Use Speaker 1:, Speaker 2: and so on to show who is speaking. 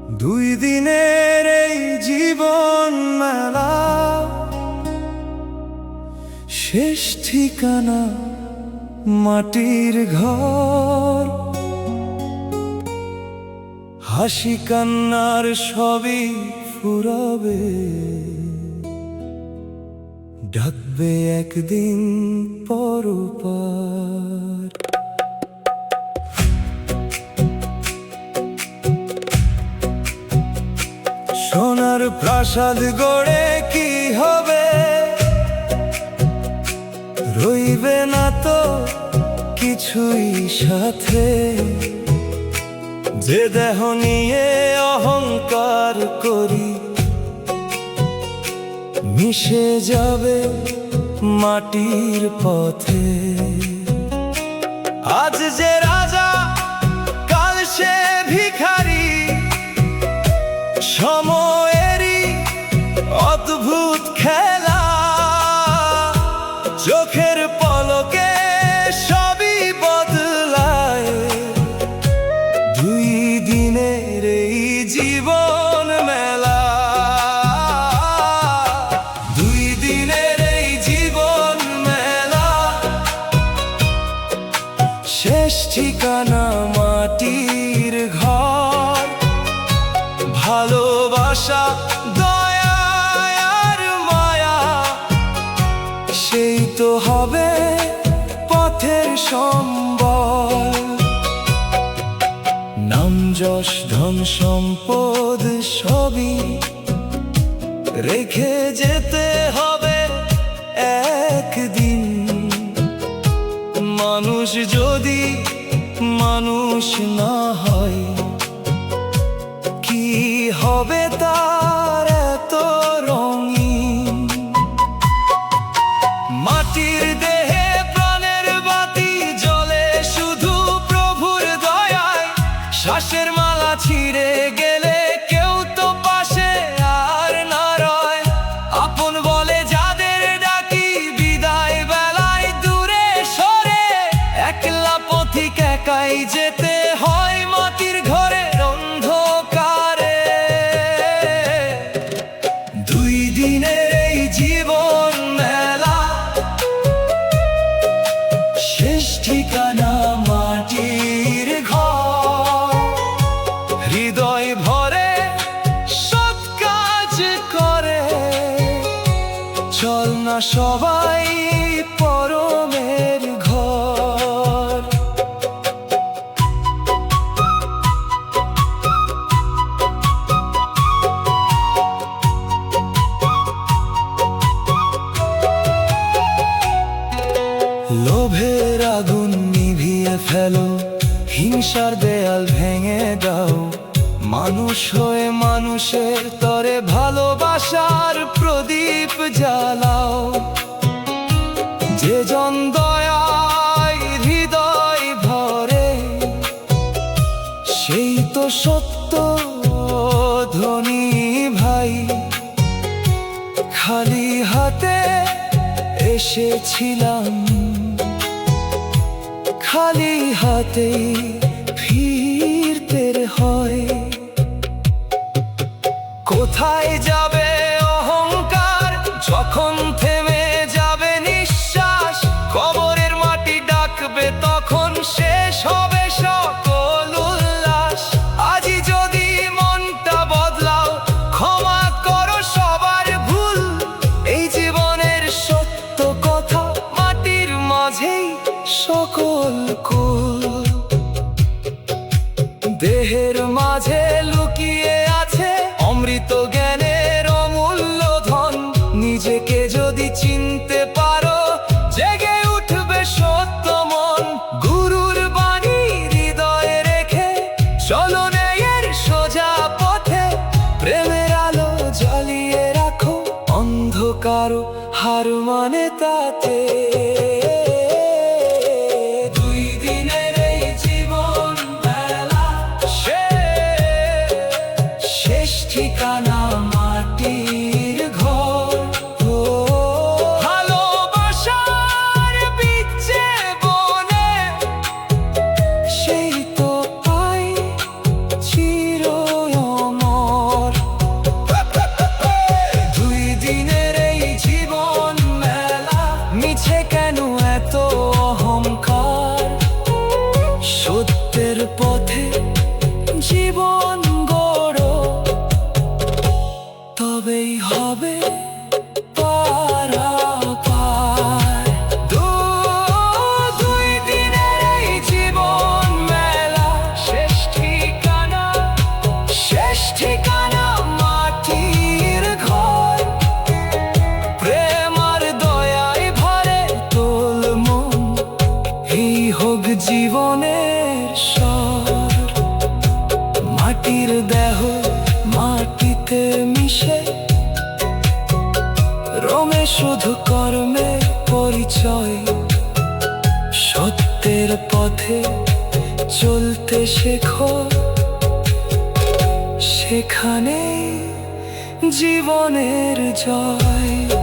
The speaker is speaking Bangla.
Speaker 1: দুই দিনের এই জীবন মেলা, শেষ ঠিকানা মাটির ঘর। হাসি কান্নার সবই ফুরাবে, ডাকবে একদিন পরপার। সোনার প্রাসাদ গড়ে কি হবে, রইবে না তো কিছুই সাথে। যে দেহ নিয়ে অহংকার করি, মিশে যাবে মাটির পথে। আজ যে রাজা কাল সে ভিখারি, সময়েরই অদ্ভুত খেলা। চোখের পলকে সবই বদলায়, দুই দিনের এই জীবন মেলা। দুই দিনের এই জীবন মেলা, শেষ ঠিকানা মাটির ঘর। ভালোবাসা, দয়া আর মায়া, সেই তো হবে পথের সম্বল। নাম যশ ধন সম্পদ সবই রেখে যেতে হবে একদিন। মানুষ যদি মানুষ না হয়, কি হবে তার এত রঙিন। মাটির দেহে প্রাণের বাতি জ্বলে শুধু প্রভুর দয়ায়। শ্বাসের মালা ছিঁড়ে গেলে কেউ তো পাশে আর না রয়। আপন বলে যাদের ডাকি, বিদায় বেলায় দূরে সরে। একলা পথিক একাই যেতে হয় মাটির ঘরের অন্ধকারে। দুই দিনের এই জীবন মেলা, শেষ ঠিকানা মাটির ঘর। হৃদয় ভরে সৎ কাজ করে, চল না সবাই পরমের ঘর। লোভের আগুন নিভিয়ে ফেলো, হিংসার দেয়াল ভেঙে দাও। মানুষ হয়ে মানুষের তরে ভালোবাসার প্রদীপ জ্বালাও। যে জন দয়ায় হৃদয় ভরে, সেই তো সত্য ধনী ভাই। খালি হাতে এসেছিলাম, খালি হাতেই ফিরতে হয়। কোথায় যাবে অহংকার যখন থেমে যাবে নিঃশ্বাস? কবরের মাটি ডাকবে তখন, শেষ হবে সকল উল্লাস। আজই যদি মনটা বদলাও, ক্ষমা করো সবার ভুল। এই জীবনের সত্য কথা, মাটির মাঝেই সকল কুল। দেহের মাঝে লুকিয়ে আছে অমৃত জ্ঞানের অমূল্য ধন। নিজেকে যদি চিনতে পারো, জেগে উঠবে সত্য মন। গুরুর বাণী হৃদয়ে রেখে চলো ন্যায়ের সোজা পথে। প্রেমের আলো জ্বালিয়ে রাখো, অন্ধকার হার মানে তাতে। ঠিকানা মাটির ঘর। ভালোবাসার বিচ্ছে বনে, সেই তো পাই চির অমর। হবে পারাপার। দুই দিনের এই জীবন মেলা, শেষ ঠিকানা মাটির ঘর। প্রেম আর দয়ায় ভরে তোল মন, এই হোক জীবনের স্বর। মাটির দেহ মাটিতে মিশে, রঙে শুধু কর্মে পরিচয়। সত্যের পথে চলতে শেখো, সেখানে জীবনের জয়।